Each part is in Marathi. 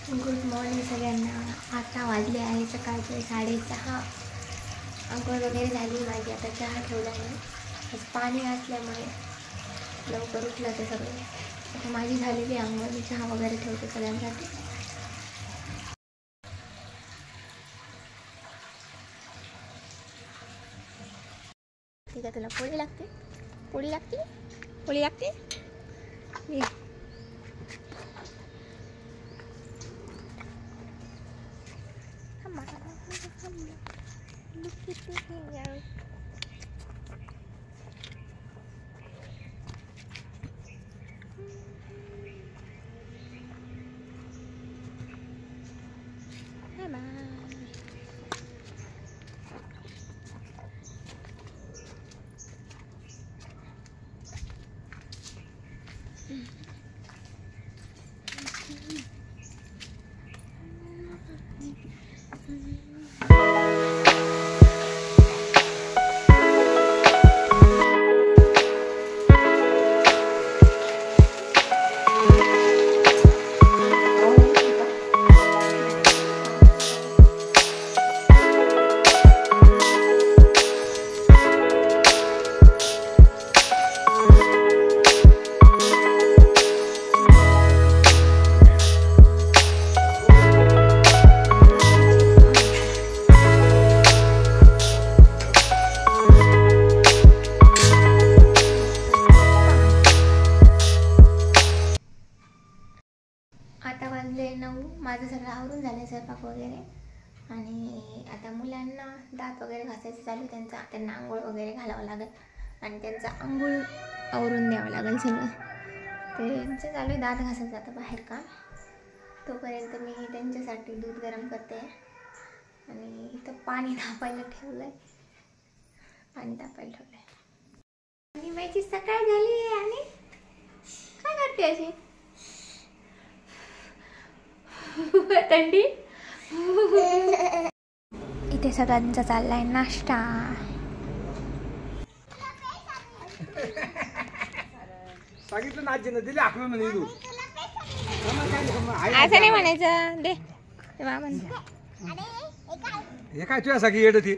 गुड मॉर्निंग सगळ्यांना. आता वाजले आहे सकाळचे 6:30. अंघोळ वगैरे झाली माझी. आता चहा ठेवला आहे. पाणी असल्यामुळे लवकर उठलं ते सगळे. आता माझी झालेली अंघोळ. मी चहा वगैरे ठेवते सगळ्यांसाठी. ठीक आहे, तुला पोळी लागते? पोळी लागते? पोळी लागते? आता वाजले 9. माझं सगळं आवरून झालं स्वयंपाक वगैरे. आणि आता मुलांना दात वगैरे घासायचं चालू. त्यांना आंघोळ वगैरे घालावं लागेल आणि त्यांचा आंघोळ आवरून द्यावं लागेल सगळं. त्यांचं चालू आहे दात घासायचं जातं बाहेर का. तोपर्यंत मी त्यांच्यासाठी दूध गरम करते. आणि इथं पाणी तापायला ठेवलं आहे. आणि माझी सकाळ झाली आहे. आणि काय करते अशी थंडी? इथे सगळ्यांचा चाललाय नाश्ता. सांगितलं ना आजीनं दिले आखलं म्हणे दूध. असं नाही म्हणायचं. दे हे काय तुझ्यासाठी येड ती?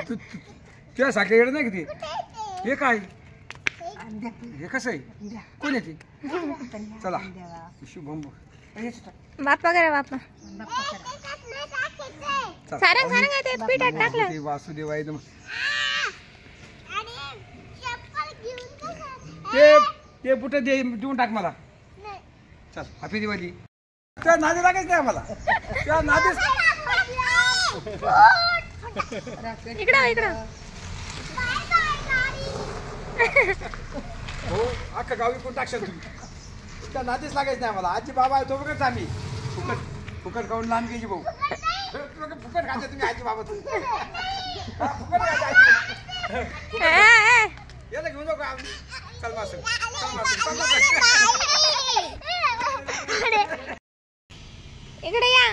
तुझ्यासाठी येड नाही किती? हे काय? हे कसं आहे? कोण आहे ती? चला शुभम बाप्पा करा बाप्पा. सारंग आहे ते पिठात टाकलं. वासुदेव आहे ते बुट देऊन टाक मला. चल हॅपी दिवाळी. त्या नादी लागायच नाही आम्हाला. त्या नादी इकडं हो अख्खं गाव विकून टाकशाल तुम्ही. त्या नादीच लागायच नाही आम्हाला. आजी बाबा आहे तो बघच आम्ही फुकट खाऊन लहान घ्यायची भाऊ. फुकट खायचं तुम्ही आजी बाबा. फुकट याला घेऊन जाऊ का? चल मासं इकडे या.